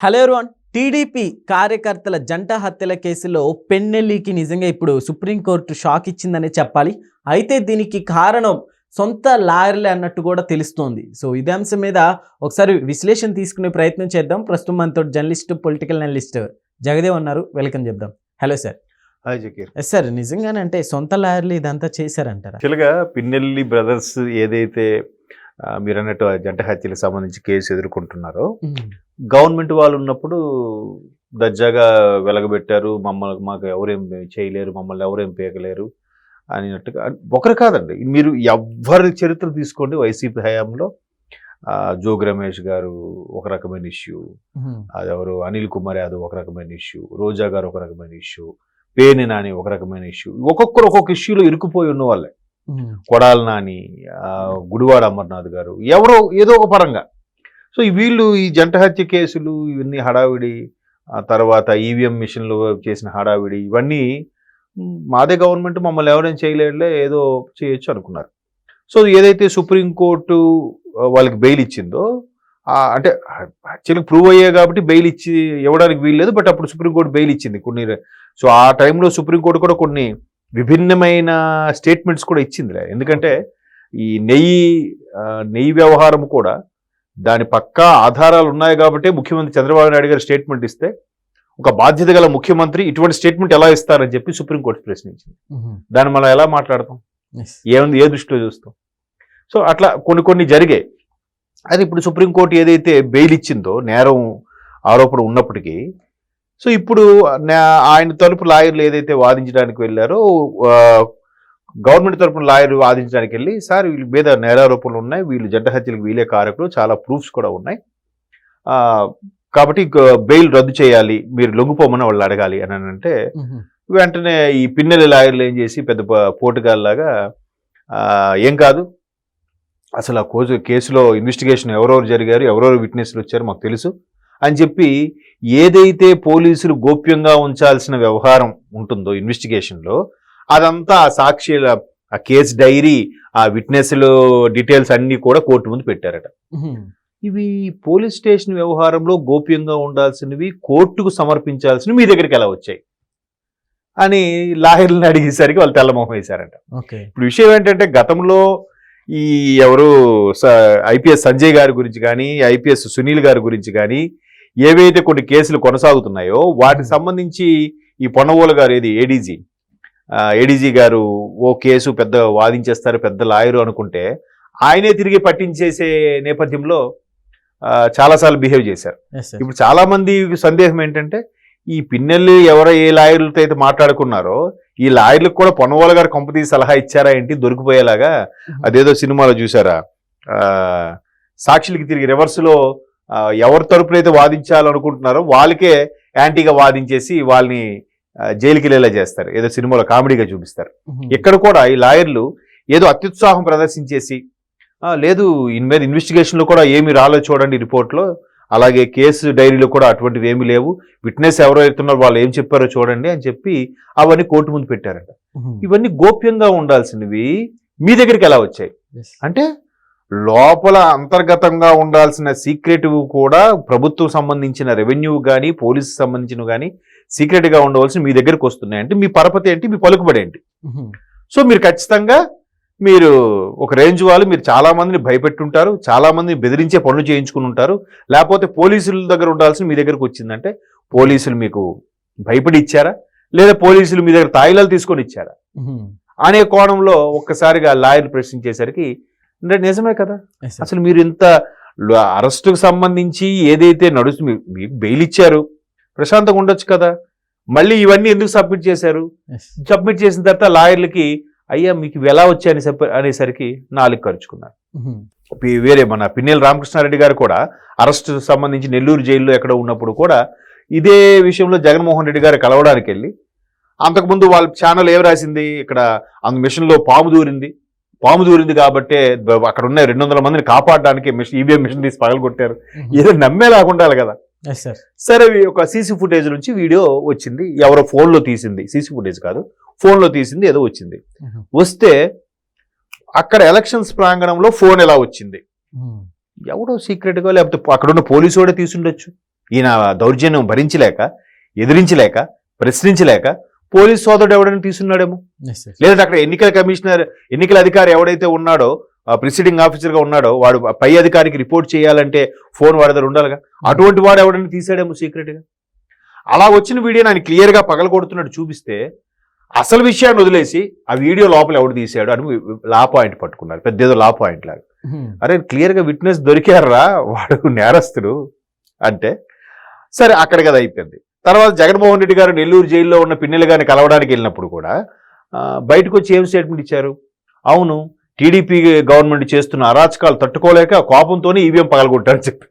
Hello everyone. TDP కార్యకర్తల జంట హత్యల కేసులో పెన్నెల్లికి నిజంగా ఇప్పుడు సుప్రీంకోర్టు షాక్ ఇచ్చిందనే చెప్పాలి. అయితే దీనికి కారణం సొంత లాయర్లే అన్నట్టు కూడా తెలుస్తోంది. సో ఇదే అంశం మీద ఒకసారి విశ్లేషణ తీసుకునే ప్రయత్నం చేద్దాం. ప్రస్తుతం మనతో జర్నలిస్ట్, పొలిటికల్ అనలిస్ట్ జగదేవ్ ఉన్నారు. వెల్కమ్ చెప్దాం. Hello sir. Hi Zakir. Yes sir, నిజంగానే అంటే సొంత లాయర్లు ఇదంతా చేశారంటారా? యాక్చువల్గా పిన్నెల్లి బ్రదర్స్ ఏదైతే మీరు అన్నట్టు జంట హత్యలకు సంబంధించి కేసు ఎదుర్కొంటున్నారో గవర్నమెంట్ వాళ్ళు ఉన్నప్పుడు దర్జాగా వెలగబెట్టారు. మాకు ఎవరేం చేయలేరు, మమ్మల్ని ఎవరేం పీకలేరు అన్నట్టుగా. ఒకరు కాదండి, మీరు ఎవరి చరిత్ర తీసుకోండి. వైసీపీ హయాంలో జోగి రమేష్ గారు ఒక రకమైన ఇష్యూ, అదెవరు అనిల్ కుమార్ యాదవ్ ఒక రకమైన ఇష్యూ, రోజా గారు ఒక రకమైన ఇష్యూ, పేర్ని నాని ఒక రకమైన ఇష్యూ. ఒక్కొక్కరు ఒక్కొక్క ఇష్యూలో ఇరుక్కుపోయి ఉన్న వాళ్ళే. కొడాల నాని, గుడివాడ అమర్నాథ్ గారు, ఎవరో ఏదో ఒక పరంగా. సో వీళ్ళు ఈ జంట హత్య కేసులు ఇవన్నీ హడావిడి, ఆ తర్వాత ఈవీఎం మిషన్లు చేసిన హడావిడి, ఇవన్నీ మాదే గవర్నమెంట్, మమ్మల్ని ఎవరైనా చేయలేదులే, ఏదో చేయొచ్చు అనుకున్నారు. సో ఏదైతే సుప్రీంకోర్టు వాళ్ళకి బెయిల్ ఇచ్చిందో, అంటే యాక్చువల్గా ప్రూవ్ అయ్యాయి కాబట్టి బెయిల్ ఇవ్వడానికి వీల్లేదు. బట్ అప్పుడు సుప్రీంకోర్టు బెయిల్ ఇచ్చింది కొన్ని. సో ఆ టైంలో సుప్రీంకోర్టు కూడా కొన్ని విభిన్నమైన స్టేట్మెంట్స్ కూడా ఇచ్చిందిలే. ఎందుకంటే ఈ నెయ్యి వ్యవహారం కూడా దాని పక్కా ఆధారాలు ఉన్నాయి కాబట్టి ముఖ్యమంత్రి చంద్రబాబు నాయుడు గారు స్టేట్మెంట్ ఇస్తే ఒక బాధ్యత గల ముఖ్యమంత్రి ఇటువంటి స్టేట్మెంట్ ఎలా ఇస్తారని చెప్పి సుప్రీంకోర్టు ప్రశ్నించింది. దాన్ని మనం ఎలా మాట్లాడతాం, ఏముంది, ఏ దృష్టిలో చూస్తాం? సో అట్లా కొన్ని జరిగాయి. అది ఇప్పుడు సుప్రీంకోర్టు ఏదైతే బెయిల్ ఇచ్చిందో నేరం ఆరోపణ ఉన్నప్పటికీ, సో ఇప్పుడు ఆయన తరపు లాయర్లు ఏదైతే వాదించడానికి వెళ్ళారో, గవర్నమెంట్ తరపున లాయర్ వాదించడానికి వెళ్ళి, సార్ వీళ్ళ మీద నేరారోపణలు ఉన్నాయి, వీళ్ళు జంట హత్యలకు వీలే కారకులు, చాలా ప్రూఫ్స్ కూడా ఉన్నాయి, కాబట్టి బెయిల్ రద్దు చేయాలి, మీరు లొంగిపోమని వాళ్ళు అడగాలి అని అంటే, వెంటనే ఈ పిన్నెల్లి లాయర్లు ఏం చేసి పెద్ద పోటుగాల్లాగా, ఏం కాదు, అసలు ఆ కేసులో ఇన్వెస్టిగేషన్ ఎవరెవరు జరిగారు, ఎవరెవరు విట్నెస్లు వచ్చారు మాకు తెలుసు అని చెప్పి, ఏదైతే పోలీసులు గోప్యంగా ఉంచాల్సిన వ్యవహారం ఉంటుందో ఇన్వెస్టిగేషన్లో, అదంతా ఆ సాక్షుల, ఆ కేసు డైరీ, ఆ విట్నెస్లు డీటెయిల్స్ అన్నీ కూడా కోర్టు ముందు పెట్టారట. ఇవి పోలీస్ స్టేషన్ వ్యవహారంలో గోప్యంగా ఉండాల్సినవి కోర్టుకు సమర్పించాల్సినవి మీ దగ్గరికి ఎలా వచ్చాయి అని లాయర్లను అడిగేసరికి వాళ్ళు తెల్లమొహం వేశారట. ఇప్పుడు విషయం ఏంటంటే, గతంలో ఈ ఎవరు ఐపీఎస్ సంజయ్ గారి గురించి కానీ, ఐపీఎస్ సునీల్ గారి గురించి కానీ, ఏవైతే కొన్ని కేసులు కొనసాగుతున్నాయో వాటికి సంబంధించి ఈ పొన్నవోలు గారు, ఏది ఏడీజీ గారు ఓ కేసు పెద్ద వాదించేస్తారు, పెద్ద లాయరు అనుకుంటే ఆయనే తిరిగి పట్టించేసే నేపథ్యంలో చాలాసార్లు బిహేవ్ చేశారు. ఇప్పుడు చాలా మంది సందేహం ఏంటంటే, ఈ పిన్నెల్లి ఏ లాయర్లతో అయితే మాట్లాడుకున్నారో, ఈ లాయర్లకు కూడా పొన్నవోలు గారు కంపెనీ సలహా ఇచ్చారా ఏంటి దొరికిపోయేలాగా? అదేదో సినిమాలో చూసారా, సాక్షులకి తిరిగి రివర్స్లో ఎవరి తరపునైతే వాదించాలనుకుంటున్నారో వాళ్ళకే యాంటీగా వాదించేసి వాళ్ళని జైలుకి వెళ్ళేలా చేస్తారు, ఏదో సినిమాలో కామెడీగా చూపిస్తారు. ఇక్కడ కూడా ఈ లాయర్లు ఏదో అత్యుత్సాహం ప్రదర్శించేసి, లేదు ఇన్ మీద ఇన్వెస్టిగేషన్లో కూడా ఏమి రాలేదు చూడండి రిపోర్ట్లో, అలాగే కేసు డైరీలో కూడా అటువంటివి ఏమీ లేవు, విట్నెస్ ఎవరో అవుతున్నారో వాళ్ళు ఏం చెప్పారో చూడండి అని చెప్పి అవన్నీ కోర్టు ముందు పెట్టారట. ఇవన్నీ గోప్యంగా ఉండాల్సినవి మీ దగ్గరికి ఎలా వచ్చాయి అంటే, లోపల అంతర్గతంగా ఉండాల్సిన సీక్రెటివ్ కూడా ప్రభుత్వం సంబంధించిన రెవెన్యూ కానీ, పోలీసు సంబంధించిన కానీ సీక్రెట్గా ఉండవలసి మీ దగ్గరికి వస్తున్నాయి అంటే, మీ పరపతి ఏంటి, మీ పలుకుబడి ఏంటి? సో మీరు ఖచ్చితంగా మీరు ఒక రేంజ్ వాళ్ళు, మీరు చాలా మందిని భయపెట్టుంటారు, చాలా మందిని బెదిరించే పనులు చేయించుకుని ఉంటారు, లేకపోతే పోలీసుల దగ్గర ఉండాల్సిన మీ దగ్గరకు వచ్చిందంటే, పోలీసులు మీకు భయపడి ఇచ్చారా, లేదా పోలీసులు మీ దగ్గర తాయిలాలు తీసుకొని ఇచ్చారా అనే కోణంలో ఒక్కసారిగా లాయర్ ప్రశ్నించేసరికి, అంటే నిజమే కదా, అసలు మీరు ఇంత అరెస్టుకు సంబంధించి ఏదైతే నడుస్తుంది, మీకు బెయిల్ ఇచ్చారు, ప్రశాంతంగా ఉండొచ్చు కదా, మళ్ళీ ఇవన్నీ ఎందుకు సబ్మిట్ చేశారు? సబ్మిట్ చేసిన తర్వాత లాయర్లకి, అయ్యా మీకు ఎలా వచ్చాయని అనేసరికి నాలుగు ఖర్చుకున్నారు. వేరే మన పిన్నెల్లి రామకృష్ణారెడ్డి గారు కూడా అరెస్టు సంబంధించి నెల్లూరు జైల్లో ఎక్కడో ఉన్నప్పుడు కూడా ఇదే విషయంలో జగన్మోహన్ రెడ్డి గారు కలవడానికి వెళ్ళి, అంతకుముందు వాళ్ళ ఛానల్ ఏం రాసింది, ఇక్కడ మిషన్లో పాము దూరింది కాబట్టి అక్కడ ఉన్న 200 మందిని కాపాడడానికి ఈవీఎం మిషన్ తీసి పగలగొట్టారు, ఏదో నమ్మేలాగా ఉండాలి కదా. సరే, ఒక సీసీ ఫుటేజ్ నుంచి వీడియో వచ్చింది, ఎవరో ఫోన్లో తీసింది, సీసీ ఫుటేజ్ కాదు, ఫోన్లో తీసింది ఏదో వచ్చింది. వస్తే అక్కడ ఎలక్షన్స్ ప్రాంగణంలో ఫోన్ ఎలా వచ్చింది, ఎవడో సీక్రెట్గా, లేకపోతే అక్కడున్న పోలీసు వాడే తీసుండొచ్చు, ఈయన దౌర్జన్యం భరించలేక, ఎదిరించలేక, ప్రశ్నించలేక పోలీస్ సోదరుడు ఎవడైనా తీసున్నాడేమో, Yes, sir. లేదంటే అక్కడ ఎన్నికల కమిషనర్, ఎన్నికల అధికారి ఎవడైతే ఉన్నాడో, ప్రిసైడింగ్ ఆఫీసర్గా ఉన్నాడో, వాడు పై అధికారికి రిపోర్ట్ చేయాలంటే ఫోన్ వాడి దగ్గర ఉండాలిగా, అటువంటి వాడు ఎవడైనా తీసాడేమో సీక్రెట్గా. అలా వచ్చిన వీడియోని ఆయన క్లియర్గా పగలగొడుతున్నట్టు చూపిస్తే అసలు విషయాన్ని వదిలేసి ఆ వీడియో లోపల ఎవడు తీసాడు అని లా పాయింట్ పట్టుకున్నారు, పెద్ద ఏదో లా పాయింట్ లాగా. అరే క్లియర్గా విట్నెస్ దొరికారా, వాడు నేరస్తుడు అంటే సరే అక్కడ కదా అయిపోయింది. తర్వాత జగన్మోహన్ రెడ్డి గారు నెల్లూరు జైల్లో ఉన్న పిన్నెల గారిని కలవడానికి వెళ్ళినప్పుడు కూడా బయటకు వచ్చి ఏం స్టేట్మెంట్ ఇచ్చారు, అవును టీడీపీ గవర్నమెంట్ చేస్తున్న అరాచకాలు తట్టుకోలేక కోపంతోనే ఈవీఎం పగలగొట్టారని చెప్పి,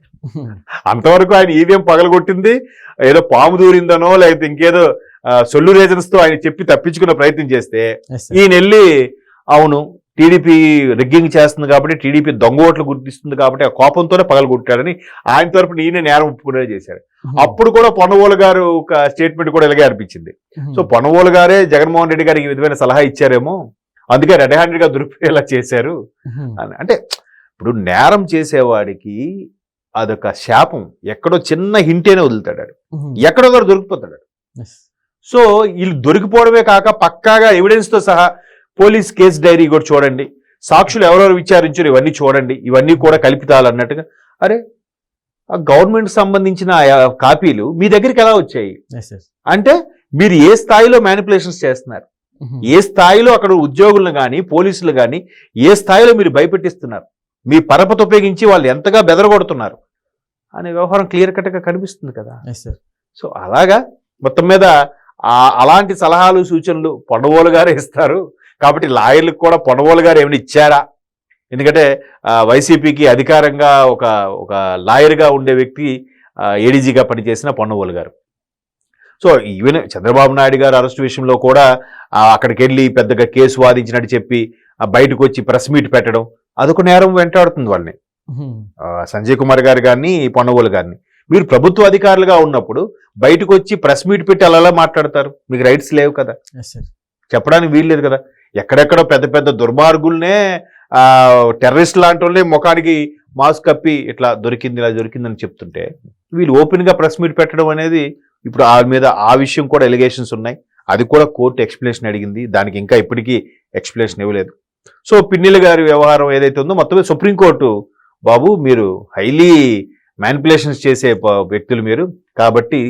అంతవరకు ఆయన ఈవీఎం పగలగొట్టింది ఏదో పాము దూరిందనో లేకపోతే ఇంకేదో సొల్లు రీజన్స్ తో ఆయన చెప్పి తప్పించుకునే ప్రయత్నం చేస్తే, Yes, sir. ఈయన వెళ్ళి అవును టీడీపీ రిగ్గింగ్ చేస్తుంది కాబట్టి, టీడీపీ దొంగ ఓట్లు గుర్తిస్తుంది కాబట్టి ఆ కోపంతోనే పగలగొట్టాడని ఆయన తరపున ఈయన నేరం ఒప్పుకునే చేశారు. అప్పుడు కూడా పొన్నవోలు గారు ఒక స్టేట్మెంట్ కూడా ఇలాగే అనిపించింది. సో పొన్నవోలు గారే జగన్మోహన్ రెడ్డి గారికి ఈ విధమైన సలహా ఇచ్చారేమో, అందుకే రెడ్ హ్యాండెడ్ గా దొరికిపోయేలా చేశారు అని. అంటే ఇప్పుడు నేరం చేసేవాడికి అదొక శాపం, ఎక్కడో చిన్న హింటేనే వదులుతాడు, ఎక్కడో ఒకరు దొరికిపోతాడు. Yes. సో వీళ్ళు దొరికిపోవడమే కాక పక్కాగా ఎవిడెన్స్ తో సహా పోలీస్ కేసు డైరీ కూడా చూడండి, సాక్షులు ఎవరెవరు విచారించారు ఇవన్నీ చూడండి, ఇవన్నీ కూడా కల్పితాలు అన్నట్టుగా. అరే ఆ గవర్నమెంట్ సంబంధించిన కాపీలు మీ దగ్గరికి ఎలా వచ్చాయి Yes, yes. అంటే మీరు ఏ స్థాయిలో మ్యానిపులేషన్స్ చేస్తున్నారు, ఏ స్థాయిలో అక్కడ ఉద్యోగులను కానీ పోలీసులు కానీ ఏ స్థాయిలో మీరు భయపెట్టిస్తున్నారు, మీ పరపతి ఉపయోగించి వాళ్ళు ఎంతగా బెదరగొడుతున్నారు అనే వ్యవహారం క్లియర్ కట్గా కనిపిస్తుంది కదా. Yes, sir. సో అలాగా మొత్తం మీద అలాంటి సలహాలు సూచనలు పొన్నవోలు గారే ఇస్తారు కాబట్టి లాయర్లకు కూడా పొన్నవోలు గారు ఏమైనా ఇచ్చారా, ఎందుకంటే వైసీపీకి అధికారంగా ఒక లాయర్గా ఉండే వ్యక్తి ఏడీజీగా పనిచేసిన పొన్నవోలు గారు. సో ఈవెన్ చంద్రబాబు నాయుడు గారు అరెస్ట్ విషయంలో కూడా అక్కడికి వెళ్ళి పెద్దగా కేసు వాదించినట్టు చెప్పి బయటకు వచ్చి ప్రెస్ మీట్ పెట్టడం అదొక నేరం వెంటాడుతుంది వాళ్ళని. సంజయ్ కుమార్ గారు కానీ పొన్నవోలు గారిని. మీరు ప్రభుత్వ అధికారులుగా ఉన్నప్పుడు బయటకు వచ్చి ప్రెస్ మీట్ పెట్టి అలా మాట్లాడతారు, మీకు రైట్స్ లేవు కదా, Yes, sir. చెప్పడానికి వీలు లేదు కదా. ఎక్కడెక్కడో పెద్ద పెద్ద దుర్మార్గుల్నే టెర్రరిస్ట్ లాంటి వాళ్ళే ముఖానికి మాస్క్ కప్పి ఇట్లా దొరికింది ఇలా దొరికిందని చెప్తుంటే వీళ్ళు ఓపెన్ గా ప్రెస్ మీట్ పెట్టడం అనేది ఇప్పుడు ఆ మీద ఆ విషయం కూడా ఎలిగేషన్స్ ఉన్నాయి. అది కూడా కోర్టు ఎక్స్ప్లెనేషన్ అడిగింది, దానికి ఇంకా ఇప్పటికీ ఎక్స్ప్లెనేషన్ ఇవ్వలేదు. సో పిన్నెల గారి వ్యవహారం ఏదైతే ఉందో మొత్తమే సుప్రీంకోర్టు, బాబు మీరు హైలీ మ్యానిపులేషన్స్ చేసే వ్యక్తులు మీరు కాబట్టి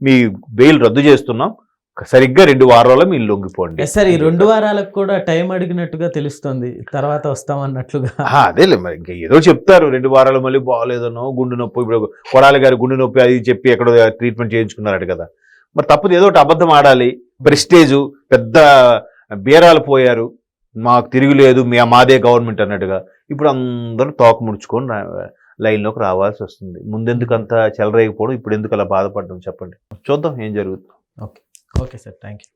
మీ బెయిల్ రద్దు చేస్తున్నాం, సరిగ్గా 2 వారాల్లో మీరు లొంగిపోండి. Yes, sir. ఈ 2 వారాలకు కూడా టైం అడిగినట్టుగా తెలుస్తుంది, తర్వాత వస్తామన్నట్లుగా. అదేలే మరి ఇంకా ఏదో చెప్తారు 2 వారాలు మళ్ళీ బాగోలేదనో గుండె నొప్పి, ఇప్పుడు కొడాలి గారు గుండె నొప్పి అది చెప్పి ఎక్కడో ట్రీట్మెంట్ చేయించుకున్నారట కదా, మరి తప్పదు ఏదో ఒకటి అబద్ధం ఆడాలి. ప్రెస్టేజు పెద్ద బేరాలు పోయారు, మాకు తిరుగులేదు మాదే గవర్నమెంట్ అన్నట్టుగా ఇప్పుడు అందరూ తోక ముడుచుకొని లైన్లోకి రావాల్సి వస్తుంది. ముందెందుకు అంత చెలరేగిపోవడం, ఇప్పుడు ఎందుకు అలా బాధపడడం చెప్పండి, చూద్దాం ఏం జరుగుతుంది. Okay sir, thank you.